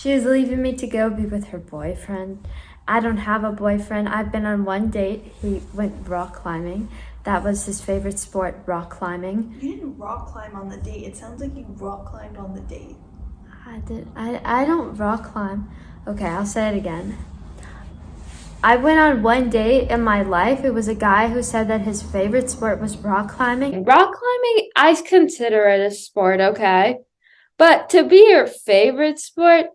She was leaving me to go be with her boyfriend. I don't have a boyfriend. I've been on one date. He went rock climbing. That was his favorite sport, rock climbing. You didn't rock climb on the date. It sounds like you rock climbed on the date. I don't rock climb. Okay, I'll say it again. I went on one date in my life. It was a guy who said that his favorite sport was rock climbing. Rock climbing, I consider it a sport, okay? But to be your favorite sport,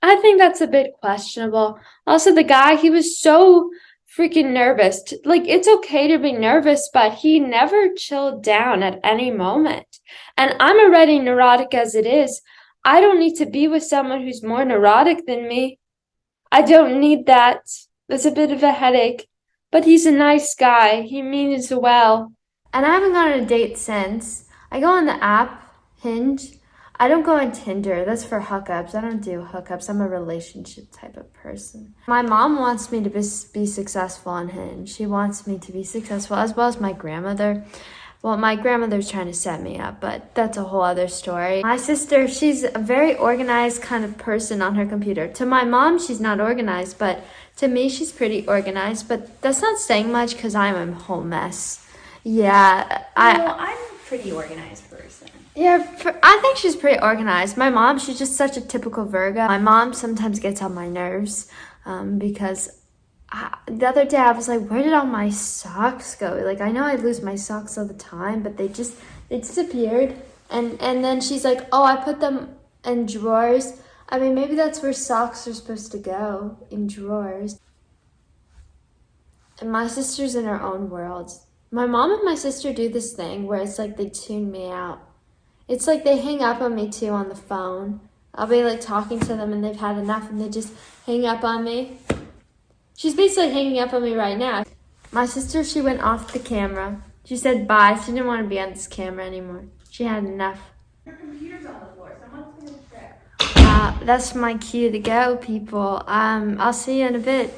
I think that's a bit questionable. Also, the guy, he was so freaking nervous. Like, it's okay to be nervous, but he never chilled down at any moment. And I'm already neurotic as it is. I don't need to be with someone who's more neurotic than me. I don't need that. It's a bit of a headache. But he's a nice guy. He means well. And I haven't gone on a date since. I go on the app, Hinge. I don't go on Tinder. That's for hookups. I don't do hookups. I'm a relationship type of person. My mom wants me to be successful on Hinge. She wants me to be successful, as well as my grandmother. Well, my grandmother's trying to set me up, but that's a whole other story. My sister, she's a very organized kind of person on her computer. To my mom, she's not organized, but to me, she's pretty organized. But that's not saying much because I'm a whole mess. Yeah, I'm a pretty organized person. Yeah, I think she's pretty organized. My mom, she's just such a typical Virgo. My mom sometimes gets on my nerves because the other day I was like, where did all my socks go? Like, I know I lose my socks all the time, but they disappeared. And then she's like, oh, I put them in drawers. I mean, maybe that's where socks are supposed to go, in drawers. And my sister's in her own world. My mom and my sister do this thing where it's like they tune me out. It's like they hang up on me too on the phone. I'll be like talking to them and they've had enough and they just hang up on me. She's basically hanging up on me right now. My sister, she went off the camera. She said bye. She didn't want to be on this camera anymore. She had enough. Your computer's on the floor. Someone's going to check. That's my cue to go, people. I'll see you in a bit.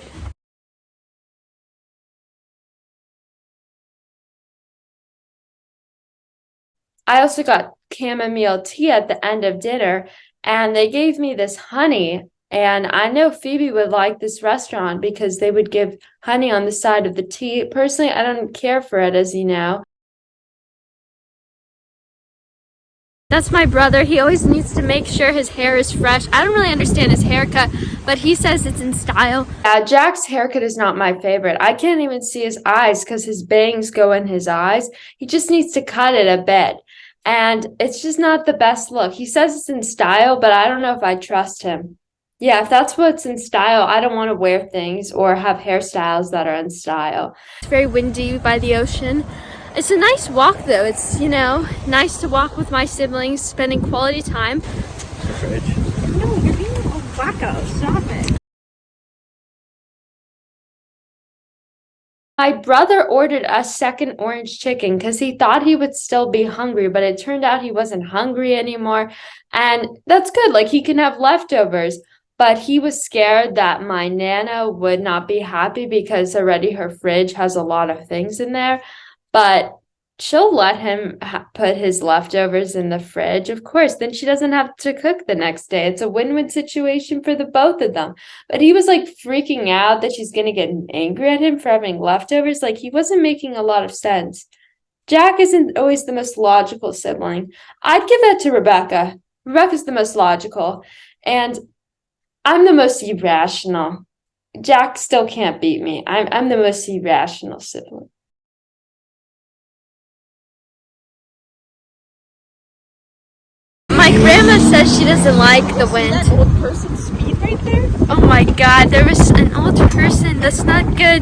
I also got chamomile tea at the end of dinner, and they gave me this honey. And I know Phoebe would like this restaurant because they would give honey on the side of the tea. Personally, I don't care for it, as you know. That's my brother. He always needs to make sure his hair is fresh. I don't really understand his haircut, but he says it's in style. Jack's haircut is not my favorite. I can't even see his eyes because his bangs go in his eyes. He just needs to cut it a bit. And it's just not the best look. He says it's in style, but I don't know if I trust him. Yeah, if that's what's in style, I don't want to wear things or have hairstyles that are in style. It's very windy by the ocean. It's a nice walk, though. It's, nice to walk with my siblings, spending quality time. Fridge. No, you're being a wacko. Stop it. My brother ordered a second orange chicken because he thought he would still be hungry, but it turned out he wasn't hungry anymore. And that's good. Like, he can have leftovers. But he was scared that my Nana would not be happy because already her fridge has a lot of things in there. But she'll let him put his leftovers in the fridge, of course. Then she doesn't have to cook the next day. It's a win-win situation for the both of them. But he was like freaking out that she's going to get angry at him for having leftovers. Like, he wasn't making a lot of sense. Jack isn't always the most logical sibling. I'd give that to Rebecca. Rebecca's the most logical. And I'm the most irrational. Jack still can't beat me. I'm the most irrational sibling. My grandma says she doesn't like the wind. That old person speed right there? Oh my god, there was an old person. That's not good.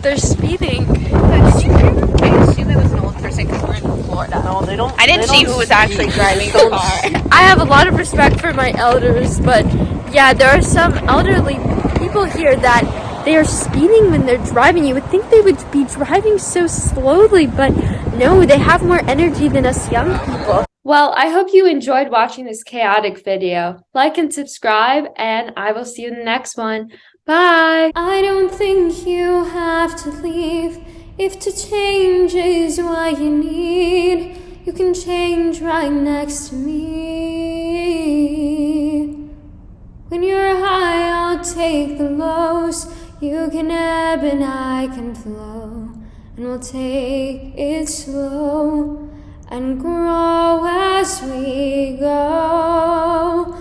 They're speeding. I assume it was an old person because we're in Florida. No, they don't. I didn't see who was actually driving the car. I have a lot of respect for my elders, but yeah, there are some elderly people here that they are speeding when they're driving. You would think they would be driving so slowly, but no, they have more energy than us young people. Well, I hope you enjoyed watching this chaotic video. Like and subscribe, and I will see you in the next one. Bye! I don't think you have to leave. If to change is what you need, you can change right next to me. When you're high, I'll take the lows. You can ebb and I can flow, and we'll take it slow and grow as we go.